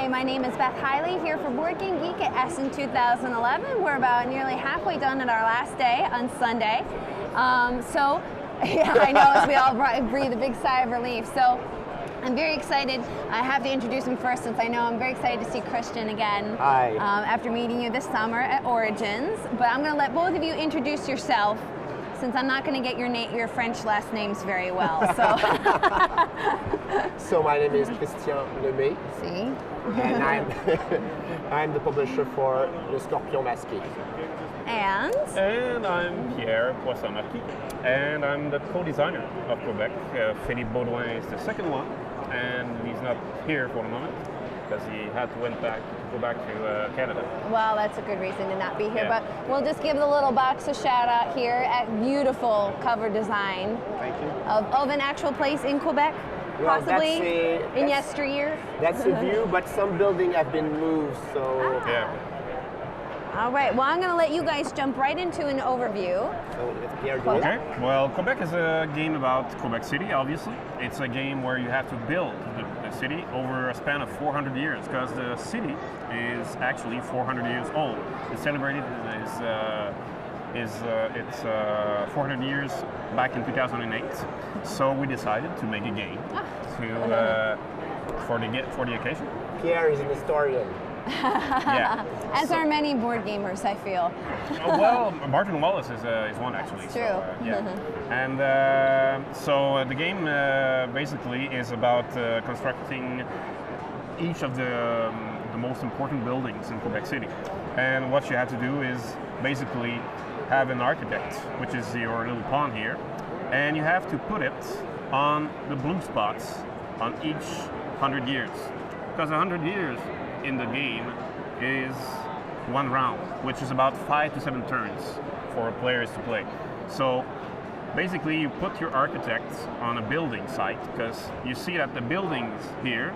Hi, my name is Beth Hiley here for BoardGameGeek at Essen 2011. We're about nearly halfway done at our last day on Sunday. Yeah, I know, as we all breathe a big sigh of relief. So I'm very excited. I have to introduce him first since I know I'm very excited to see Christian again. Hi. After meeting you this summer at Origins. But I'm going to let both of you introduce yourself since I'm not going to get your French last names very well. So, so my name is Christian Lemay. See? And I'm the publisher for Le Scorpion Masqué. And I'm Pierre Poisson-Marquis, and I'm the co-designer of Quebec. Philippe Baudouin is the second one, and he's not here for the moment because he had to go back to Canada. Well, that's a good reason to not be here, Yeah. but we'll just give the little box a shout out here at beautiful cover design. Thank you. Of an actual place in Quebec, Well, possibly in yesteryear. That's a view, but some buildings have been moved, so... Yeah. All right, well, I'm going to let you guys jump right into an overview. So it's Pierre do it. Okay. Well, Quebec is a game about Quebec City, obviously. It's a game where you have to build the city over a span of 400 years, because the city is actually 400 years old. It's celebrated it's 400 years back in 2008. So we decided to make a game for the occasion. Pierre is an historian. Yeah. As are many board gamers, I feel. Well, Martin Wallace is one actually. It's true. So, yeah. And so the game basically is about constructing each of the most important buildings in Quebec City. And what you have to do is basically have an architect, which is your little pawn here, and you have to put it on the blue spots on each 100 years. Because 100 years in the game is one round, which is about 5 to 7 turns for players to play. So basically you put your architect on a building site, because you see that the buildings here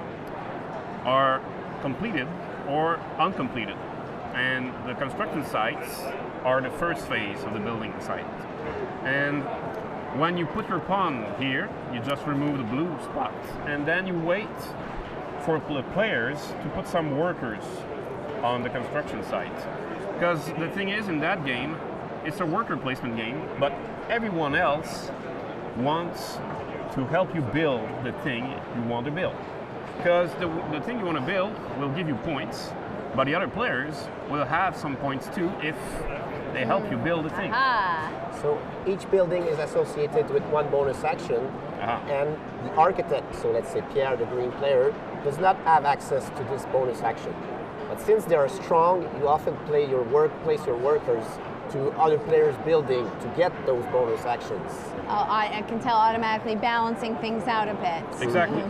are completed or uncompleted, and the construction sites are the first phase of the building site. And when you put your pawn here, you just remove the blue spot, and then you wait for the players to put some workers on the construction site. Because the thing is, in that game, it's a worker placement game, but everyone else wants to help you build the thing you want to build. Because the thing you want to build will give you points, but the other players will have some points too if they help you build the thing. So each building is associated with one bonus action, and the architect, so let's say Pierre, the green player, does not have access to this bonus action. But since they are strong, you often place your workers to other players' building to get those bonus actions. I can tell automatically balancing things out a bit. Exactly.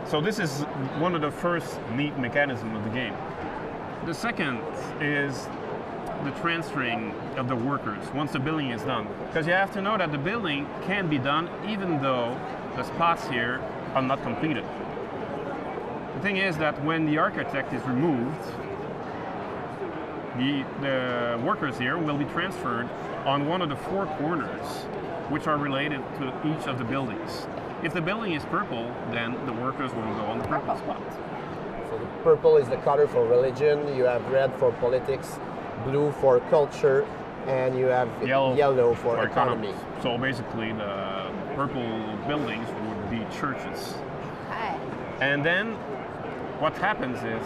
So this is one of the first neat mechanisms of the game. The second is the transferring of the workers once the building is done. Because you have to know that the building can be done even though the spots here are not completed. The thing is that when the architect is removed, the workers here will be transferred on one of the 4 corners which are related to each of the buildings. If the building is purple, then the workers will go on the purple spot. So the purple is the color for religion, you have red for politics, blue for culture, and you have yellow for economy. So basically the purple buildings would be churches. Okay. And then what happens is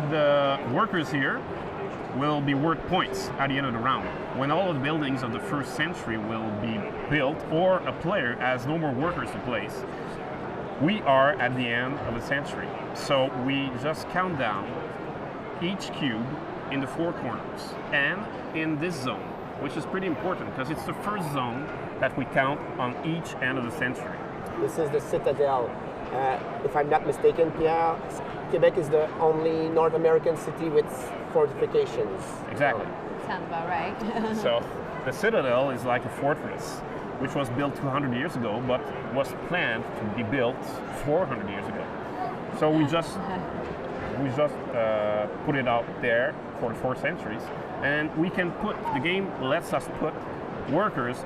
the workers here will be worth points at the end of the round. When all of the buildings of the first century will be built, or a player has no more workers to place, we are at the end of the century. So we just count down each cube in the 4 corners and in this zone, which is pretty important because it's the first zone that we count on each end of the century. This is the Citadel. If I'm not mistaken, Pierre, Quebec is the only North American city with fortifications. Exactly. Sounds about right. So the Citadel is like a fortress, which was built 200 years ago, but was planned to be built 400 years ago. So we just put it out there for 4 centuries, and the game lets us put workers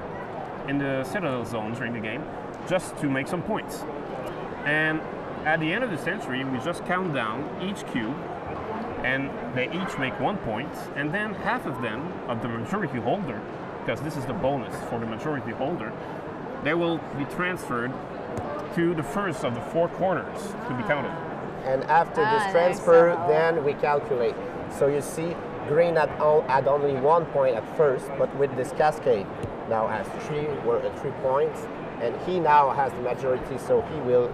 in the Citadel zones during the game just to make some points. And at the end of the century, we just count down each cube, and they each make 1 point, and then half of them, of the majority holder, because this is the bonus for the majority holder, they will be transferred to the first of the 4 corners to be counted. And after this transfer, then we calculate. So you see, green had only 1 point at first, but with this cascade, now has 3 points, and he now has the majority, so he will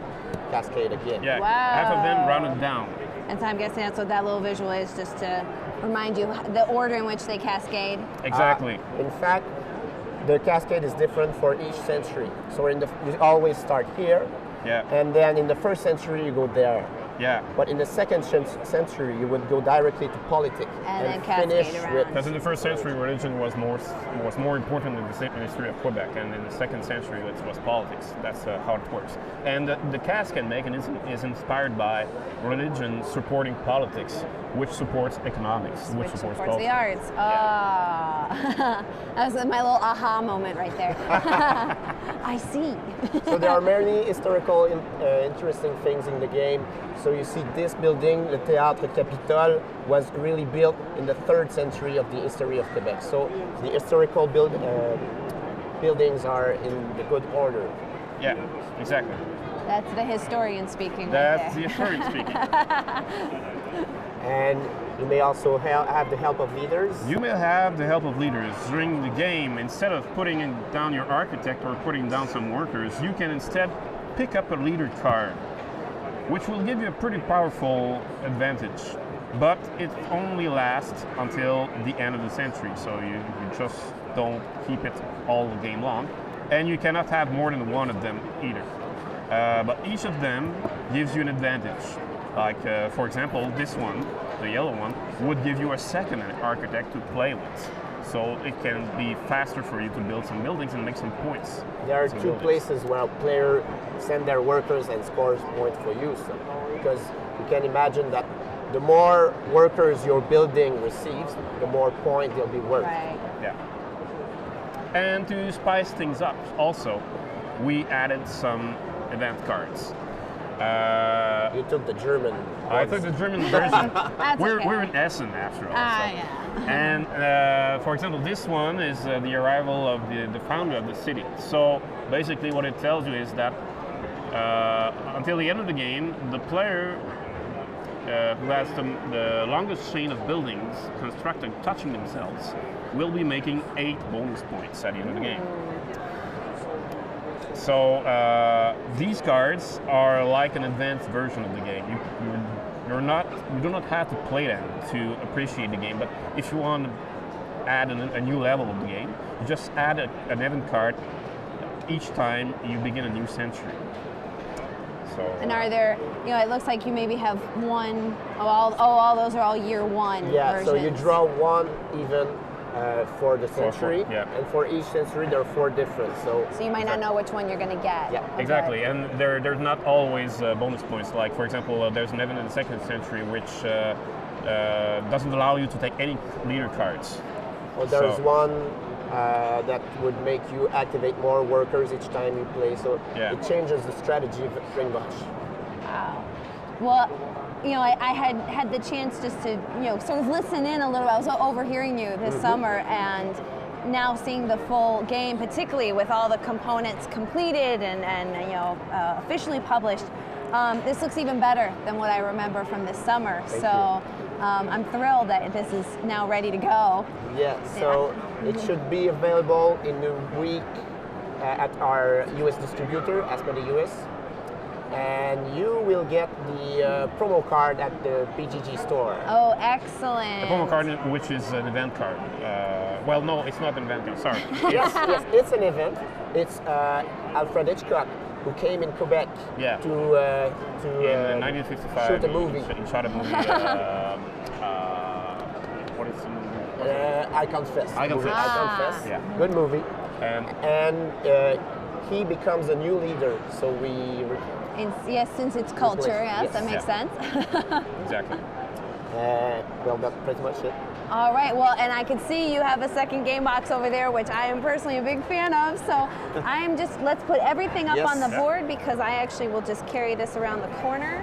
cascade again. Yeah, half of them rounded down. And so I'm guessing that's what that little visual is, just to remind you the order in which they cascade. Exactly. In fact, the cascade is different for each century. So you always start here, and then in the first century you go there. Yeah. But in the second century, you would go directly to politics and finish with. Because in the first century, religion was more important in the history of Quebec, and in the second century, it was politics. That's how it works. And the cascade mechanism is inspired by religion supporting politics, which supports economics, which supports culture. The arts. Ah, that was my little aha moment right there. I see. So there are many historical interesting things in the game. So you see this building, the Théâtre Capitole, was really built in the 3rd century of the history of Quebec. So the historical buildings are in the good order. Yeah, exactly. That's the historian speaking. That's the historian speaking. And you may also have the help of leaders. You may have the help of leaders. During the game, instead of putting down your architect or putting down some workers, you can instead pick up a leader card, which will give you a pretty powerful advantage. But it only lasts until the end of the century, so you just don't keep it all the game long. And you cannot have more than one of them either. But each of them gives you an advantage. Like, for example, this one, the yellow one, would give you a second architect to play with. So it can be faster for you to build some buildings and make some points. There are 2 places where a player send their workers and scores points for you. So, because you can imagine that the more workers your building receives, the more points they'll be worth. Right. Yeah. And to spice things up, also, we added some event cards. You took the German. I took the German version. We're okay. in Essen after all. Yeah. And for example, this one is the arrival of the founder of the city. So basically, what it tells you is that until the end of the game, the player who has the longest chain of buildings constructed touching themselves will be making 8 bonus points at the end of the game. So these cards are like an advanced version of the game. You do not have to play them to appreciate the game, but if you want to add a new level of the game, you just add an event card each time you begin a new century. So, and are there, it looks like you maybe have one, all those are all year 1 Yeah, versions. so you draw 1 even for the century, and for each century there are 4 different. So you might not know which one you're going to get. Yeah, okay. exactly. And there's not always bonus points. Like, for example, there's an event in the 2nd century which doesn't allow you to take any leader cards. Well, there's one that would make you activate more workers each time you play. So it changes the strategy pretty much. Wow. Well, I had the chance just to, sort of listen in a little bit. I was overhearing you this summer, and now seeing the full game, particularly with all the components completed and officially published, this looks even better than what I remember from this summer. Thank you. I'm thrilled that this is now ready to go. Yeah, so it should be available in a week at our US distributor, as per the US. And you will get the promo card at the BGG store. Oh, excellent. A promo card, which is an event card. Well, no, it's not an event card, sorry. yes, it's an event. It's Alfred Hitchcock, who came in Quebec to in 1955, shoot a movie. He shot a movie. What is the movie? Icon Fest. Icon Fest. Yeah. Good movie. And he becomes a new leader. So we. Yes, since it's culture, yes, that makes sense. Exactly. Well, that's pretty much it. All right, well, and I can see you have a second game box over there, which I am personally a big fan of. So I am just, let's put everything up Yes. on the board because I actually will just carry this around the corner.